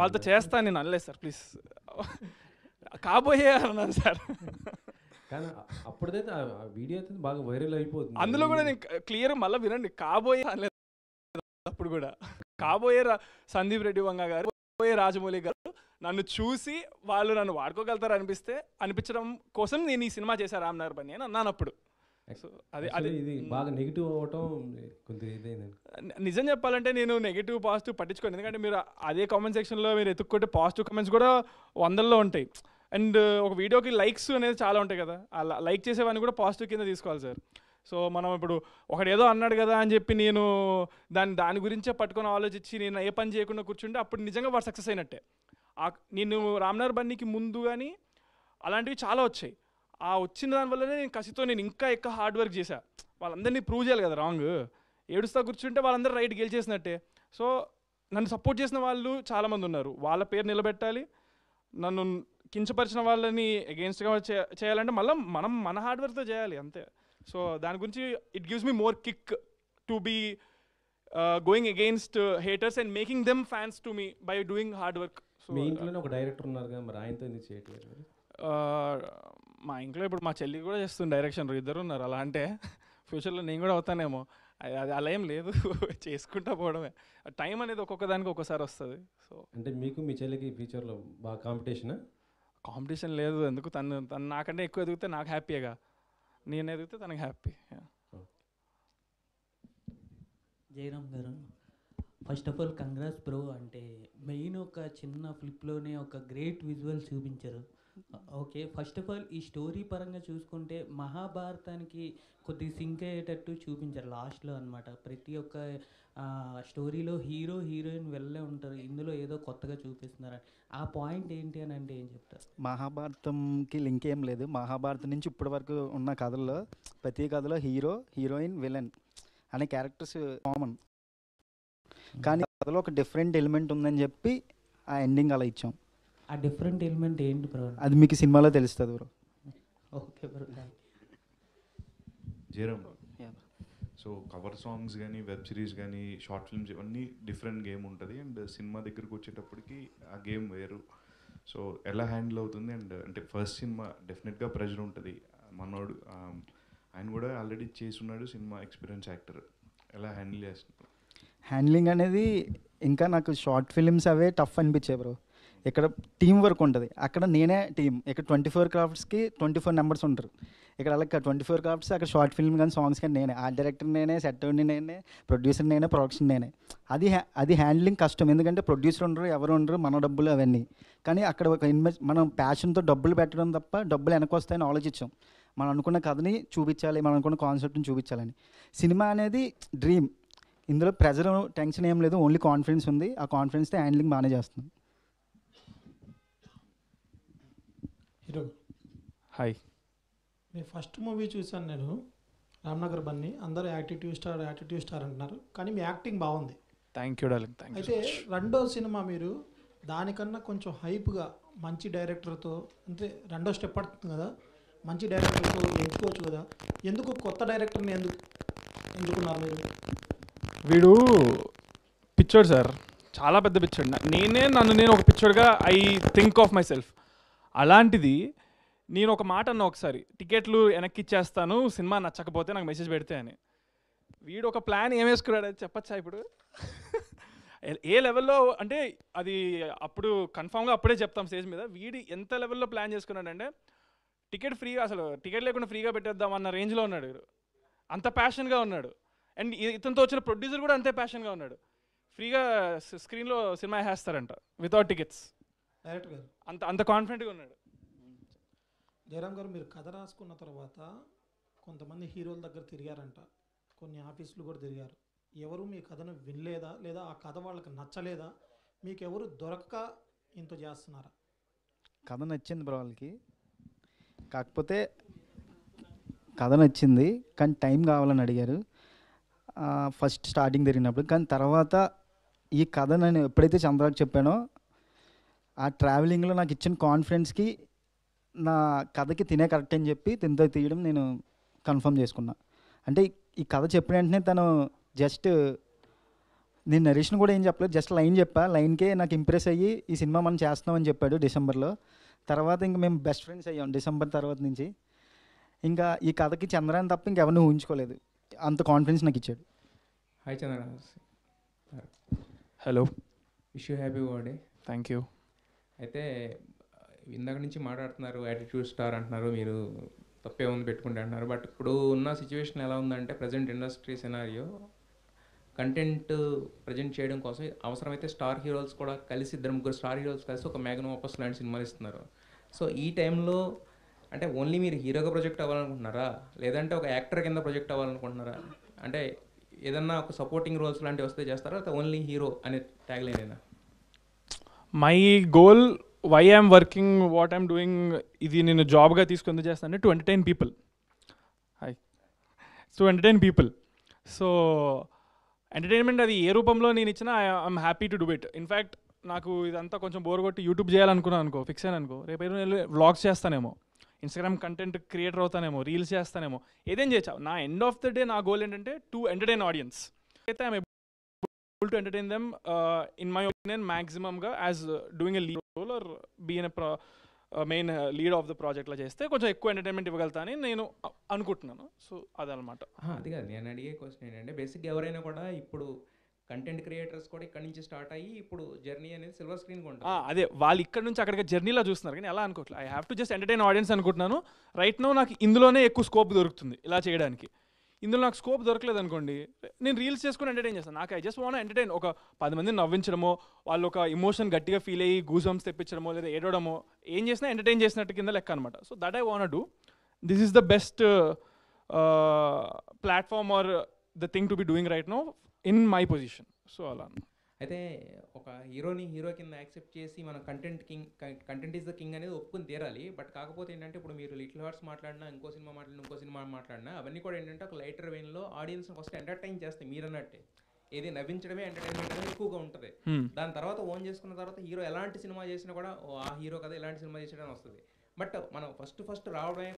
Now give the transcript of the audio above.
వాళ్ళతో చేస్తాను నేను అనలేదు సార్, ప్లీజ్. కాబోయే అన్నాను సార్. కానీ అప్పుడైతే ఆ వీడియో అయితే బాగా వైరల్ అయిపోతుంది. అందులో కూడా నేను క్లియర్ మళ్ళీ వినండి, కాబోయే అనలేదు అప్పుడు కూడా. కాబోయే సందీప్ రెడ్డి వంగ గారు, కాబోయే రాజమౌళి గారు నన్ను చూసి వాళ్ళు నన్ను వాడుకోగలుగుతారు అనిపించడం కోసం నేను ఈ సినిమా చేశాను రామ్నగర్ బన్నీ అని అన్నాను అప్పుడు. సో అది ఇది బాగా నెగిటివ్ అవ్వటం కొంచెం ఇదేందండి. నిజం చెప్పాలంటే నేను నెగిటివ్ పాజిటివ్ పట్టించుకోండి, ఎందుకంటే మీరు అదే కామెంట్ సెక్షన్లో మీరు ఎత్తుక్కుంటే పాజిటివ్ కామెంట్స్ కూడా వందల్లో ఉంటాయి. అండ్ ఒక వీడియోకి లైక్స్ అనేది చాలా ఉంటాయి కదా, అలా లైక్ చేసేవన్నీ కూడా పాజిటివ్ కింద తీసుకోవాలి సార్. సో మనం ఇప్పుడు ఒకడు ఏదో అన్నాడు కదా అని చెప్పి నేను దాని గురించే పట్టుకొని ఆలోచించి నేను ఏ పని చేయకుండా కూర్చుంటే అప్పుడు నిజంగా వాడు సక్సెస్ అయినట్టే. నేను రామ్నగర్ బన్నీకి ముందు కానీ అలాంటివి చాలా వచ్చాయి. ఆ వచ్చిన దానివల్లనే నేను కసితో నేను ఇంకా హార్డ్ వర్క్ చేశా. వాళ్ళందరినీ ప్రూవ్ చేయాలి కదా, రాంగ్ ఏడుస్తా కూర్చుంటే వాళ్ళందరూ రైట్ గెలిచేసినట్టే. సో నన్ను సపోర్ట్ చేసిన వాళ్ళు చాలామంది ఉన్నారు, వాళ్ళ పేరు నిలబెట్టాలి. నన్ను కించపరిచిన వాళ్ళని అగెన్స్ట్గా చేయాలంటే మళ్ళీ మనం మన హార్డ్ వర్క్తో చేయాలి అంతే. సో దాని గురించి it gives me more kick to be going against haters and making them fans to me by doing hard work. So మీ ఇంట్లోనే ఒక డైరెక్టర్ ఉన్నారు కదా, మరి ఆయనతో ఎందుకు చేయట్లేదు? మా ఇంట్లో ఇప్పుడు మా చెల్లి కూడా చేస్తుంది డైరెక్షన్, ఇద్దరు ఉన్నారు. అలా అంటే ఫ్యూచర్లో నేను కూడా అవుతానేమో, అది అలా ఏం లేదు, చేసుకుంటా పోవడమే. టైం అనేది ఒక్కొక్క దానికి ఒక్కోసారి వస్తుంది. సో అంటే మీకు మీ చెల్లికి ఫ్యూచర్లో బాగా కాంపిటీషన్ లేదు, ఎందుకు తను నాకంటే ఎక్కువ ఎదిగితే నాకు హ్యాపీగా, నేను ఎదిగితే తనకి హ్యాపీ. జయరామ్ గారు, first of all congrats bro. అంటే మెయిన్ ఒక చిన్న ఫ్లిప్లోనే ఒక గ్రేట్ విజువల్ చూపించారు. ఓకే, ఫస్ట్ ఆఫ్ ఆల్ ఈ స్టోరీ పరంగా చూసుకుంటే మహాభారతానికి కొద్దిగా సింక్ అయ్యేటట్టు చూపించారు లాస్ట్లో అనమాట. ప్రతి ఒక్క స్టోరీలో హీరో హీరోయిన్ వెళ్ళే ఉంటారు, ఇందులో ఏదో కొత్తగా చూపిస్తున్నారు. ఆ పాయింట్ ఏంటి అని అంటే ఏం చెప్తారు? మహాభారతంకి లింక్ ఏం లేదు. మహాభారతం నుంచి ఇప్పటి వరకు ఉన్న కథల్లో ప్రతి కథలో హీరో హీరోయిన్ విలన్ అనే క్యారెక్టర్స్ కామన్, కానీ కథలో ఒక డిఫరెంట్ ఎలిమెంట్ ఉందని చెప్పి ఆ ఎండింగ్ అలా ఇచ్చాం. ఆ డిఫరెంట్ ఎలిమెంట్ ఏంటి బ్రో? అది మీకు సినిమాలో తెలుస్తుంది bro. Okay bro. Jayaram, so cover songs కానీ వెబ్ సిరీస్ కానీ షార్ట్ ఫిల్మ్స్ ఇవన్నీ డిఫరెంట్ గేమ్ ఉంటుంది, అండ్ సినిమా దగ్గరకు వచ్చేటప్పటికి ఆ గేమ్ వేరు. సో ఎలా హ్యాండిల్ అవుతుంది? అండ్ అంటే ఫస్ట్ సినిమా డెఫినెట్గా ప్రెజర్ ఉంటుంది. మనోడు ఆయన కూడా ఆల్రెడీ చేసి ఉన్నాడు, సినిమా ఎక్స్పీరియన్స్ యాక్టర్, ఎలా హ్యాండిల్ చేస్తున్నారు? హ్యాండ్లింగ్ అనేది ఇంకా నాకు షార్ట్ ఫిలిమ్స్ అవే టఫ్ అనిపించాయి బ్రో. ఇక్కడ టీం వర్క్ ఉంటుంది, అక్కడ నేనే టీం. ఇక్కడ 24 క్రాఫ్ట్స్కి 24 మెంబర్స్ ఉంటారు. ఇక్కడ అలా 24 క్రాఫ్ట్స్, అక్కడ షార్ట్ ఫిల్మ్ కానీ సాంగ్స్ కానీ నేనే, ఆర్ట్ డైరెక్టర్ నేనే, సెట్టర్ని నేనే, ప్రొడ్యూసర్ నేనే, ప్రొడక్షన్ నేనే. అది హ్యాండ్లింగ్ కష్టం, ఎందుకంటే ప్రొడ్యూసర్ ఉండరు, ఎవరు ఉండరు, మన డబ్బులు అవన్నీ. కానీ అక్కడ ఒక మనం ప్యాషన్తో డబ్బులు పెట్టడం తప్ప డబ్బులు వెనక్కి వస్తాయని ఆలోచించాం. మనం అనుకున్న కథని చూపించాలి, మనం అనుకున్న కాన్సెప్ట్ని చూపించాలని. సినిమా అనేది డ్రీమ్, ఇందులో ప్రెజర్ టెన్షన్ ఏం లేదు, ఓన్లీ కాన్ఫిడెన్స్ ఉంది. ఆ కాన్ఫిడెన్స్తో హ్యాండ్లింగ్ బాగానే చేస్తున్నాం. హీరో హాయ్, మీ ఫస్ట్ మూవీ చూసాను నేను, రామ్నగర్ బన్నీ. అందరూ యాటిట్యూడ్ స్టార్ అంటున్నారు, కానీ మీ యాక్టింగ్ బాగుంది. Thank you darling, thank you. అయితే రెండో సినిమా మీరు దానికన్నా కొంచెం హైప్గా మంచి డైరెక్టర్తో, అంటే రెండో స్టెప్ పడుతుంది కదా, మంచి డైరెక్టర్తో ఎంచుకోవచ్చు కదా, ఎందుకు కొత్త డైరెక్టర్ని ఎంచుకున్నారు మీరు? వీడు పిచ్చోడు సార్, చాలా పెద్ద పిచ్చోడు. నేను ఒక పిచ్చోడుగా I think of myself. అలాంటిది నేను ఒక మాట అన్నా ఒకసారి, టికెట్లు వెనక్కి ఇచ్చేస్తాను సినిమా నచ్చకపోతే నాకు మెసేజ్ పెడితే అని. వీడు ఒక ప్లాన్ ఏం వేసుకున్నాడు అది చెప్పచ్చా ఇప్పుడు? ఏ లెవెల్లో అంటే అది అప్పుడు కన్ఫామ్గా అప్పుడే చెప్తాం స్టేజ్ మీద. వీడు ఎంత లెవెల్లో ప్లాన్ చేసుకున్నాడంటే టికెట్ ఫ్రీగా, అసలు టికెట్ లేకుండా ఫ్రీగా పెట్టేద్దాం అన్న రేంజ్లో ఉన్నాడు వీడు. అంత ప్యాషన్గా ఉన్నాడు. అండ్ ఇతనితో వచ్చిన ప్రొడ్యూసర్ కూడా అంతే ప్యాషన్గా ఉన్నాడు. ఫ్రీగా స్క్రీన్లో సినిమా వేస్తారంట వితౌట్ టికెట్స్. డైరెక్టర్ గారు అంత కాన్ఫిడెంట్గా ఉన్నాడు. జయరామ్ గారు, మీరు కథ రాసుకున్న తర్వాత కొంతమంది హీరోల దగ్గర తిరిగారంట, కొన్ని ఆఫీసులు కూడా తిరిగారు. ఎవరు మీ కథను వినలేదా, లేదా ఆ కథ వాళ్ళకి నచ్చలేదా, మీకు ఎవరు దొరకక ఇంత చేస్తున్నారా? కథ నచ్చింది బ్రో వాళ్ళకి, కాకపోతే కథ నచ్చింది కానీ టైం కావాలని అడిగారు ఫస్ట్ స్టార్టింగ్ జరిగినప్పుడు. కానీ తర్వాత ఈ కథ నేను ఎప్పుడైతే చంద్రాకి చెప్పానో ఆ ట్రావెలింగ్లో నాకు ఇచ్చిన కాన్ఫిడెన్స్కి నా కథకి తినే కరెక్ట్ అని చెప్పి తినతో తీయడం నేను కన్ఫర్మ్ చేసుకున్నా. అంటే ఈ కథ చెప్పిన వెంటనే తను జస్ట్ నేను నరేష్ని కూడా ఏం చెప్పలేదు, జస్ట్ లైన్ చెప్పా. లైన్కే నాకు ఇంప్రెస్ అయ్యి ఈ సినిమా మనం చేస్తున్నామని చెప్పాడు డిసెంబర్లో. తర్వాత ఇంక మేము బెస్ట్ ఫ్రెండ్స్ అయ్యాం డిసెంబర్ తర్వాత నుంచి. ఇంకా ఈ కథకి చంద్రాన్ని తప్ప ఇంకెవరిని ఊహించుకోలేదు, అంత కాన్ఫిడెన్స్ నాకు ఇచ్చాడు. Hi Chandra, hello, wish you happy birthday. Thank you. అయితే ఇందాక నుంచి మాట్లాడుతున్నారు యాటిట్యూడ్ స్టార్ అంటున్నారు, మీరు తప్పే ఉంది పెట్టుకుంటే అంటున్నారు. బట్ ఇప్పుడు ఉన్న సిచ్యువేషన్ ఎలా ఉందంటే present industry scenario content present చేయడం కోసం అవసరమైతే స్టార్ హీరోస్ కూడా కలిసి, ఇద్దరు ముగ్గురు స్టార్ హీరోస్ కలిసి ఒక మ్యాగ్నమ్ ఆపస్ లాంటి సినిమాలు ఇస్తున్నారు. సో ఈ టైంలో అంటే ఓన్లీ మీరు హీరోగా ప్రొజెక్ట్ అవ్వాలనుకుంటున్నారా, లేదంటే ఒక యాక్టర్ కింద ప్రొజెక్ట్ అవ్వాలనుకుంటున్నారా? అంటే ఏదన్నా ఒక సపోర్టింగ్ రోల్స్ లాంటివి వస్తే చేస్తారా, లేకపోతే ఓన్లీ హీరో అనే ట్యాగ్ లైనేనా? My goal, why I'm working, what I'm doing, ఇది నేను జాబ్గా తీసుకొని చేస్తాను to entertain people. To entertain people. So entertainment అది ఏ రూపంలో నేను ఇచ్చినా I'm happy to do it. In fact నాకు ఇదంతా కొంచెం బోర్ కొట్టి యూట్యూబ్ చేయాలనుకున్నాను అనుకో, ఫిక్స్ అయ్యాను అనుకో, రేపు నేను వ్లాగ్స్ చేస్తానేమో, ఇన్స్టాగ్రామ్ కంటెంట్ క్రియేటర్ అవుతానేమో, రీల్స్ చేస్తానేమో, ఏదేం చేయొచ్చు. నా ఎండ్ ఆఫ్ ద డే నా గోల్ ఏంటంటే టు ఎంటర్టైన్ ఆడియన్స్. అయితే I'm able to entertain them in my opinion మ్యాక్సిమమ్గా as doing a lead role or been a main lead of the ప్రాజెక్ట్లో చేస్తే కొంచెం ఎక్కువ ఎంటర్టైన్మెంట్ ఇవ్వగలుగుతా అని నేను అనుకుంటున్నాను. సో అదనమాట. అది కాదు నేను అడిగే క్వశ్చన్ ఏంటంటే, బేసిక్గా ఎవరైనా కూడా ఇప్పుడు కంటెంట్ క్రియేటర్స్ కూడా ఇక్కడ నుంచి స్టార్ట్ అయ్యి ఇప్పుడు జర్నీ అనేది సిల్వర్ స్క్రీన్గా ఉంటుంది. అదే వాళ్ళు ఇక్కడ నుంచి అక్కడికి జర్నీలో చూస్తున్నారు, కానీ ఎలా అనుకోవట్లేదు. I have to just entertain audience అనుకుంటున్నాను. రైట్ నో నాకు ఇందులోనే ఎక్కువ స్కోప్ దొరుకుతుంది ఇలా చేయడానికి. ఇందులో నాకు స్కోప్ దొరకలేదు అనుకోండి, నేను రీల్స్ చేసుకుని ఎంటర్టైన్ చేస్తాను. నాకు ఐ జస్ట్ వాంట్ ఎంటర్టైన్, ఒక 10 మందిని నవ్వించడమో, వాళ్ళు ఒక ఇమోషన్ గట్టిగా ఫీల్ అయ్యి గూజంస్ తెప్పించడమో, లేదా ఏడవడమో, ఏం చేసినా ఎంటర్టైన్ చేసినట్టు కింద లెక్క అనమాట. So that I want do. This is the best platform or the thing to be doing right no in my position. So అలా. అయితే ఒక హీరోని హీరో కింద యాక్సెప్ట్ చేసి మన కంటెంట్ ఈజ్ ద కింగ్ అనేది ఒప్పుకుని తీరాలి. బట్ కాకపోతే ఏంటంటే ఇప్పుడు మీరు లిటిల్ హార్ట్స్ మాట్లాడినా, ఇంకో సినిమా మాట్లాడినా అవన్నీ కూడా ఏంటంటే ఒక లైటర్ వెయిన్లో ఆడియన్స్ని ఫస్ట్ ఎంటర్టైన్ చేస్తాయి. మీరు అన్నట్టే ఏది నవ్వించడమే ఎంటర్టైన్మెంట్ అనేది ఎక్కువగా ఉంటుంది. దాని తర్వాత ఓన్ చేసుకున్న తర్వాత హీరో ఎలాంటి సినిమా చేసినా కూడా ఆ హీరో కదా ఎలాంటి సినిమా చేసాడని వస్తుంది. బట్ మనం ఫస్ట్ రావడమే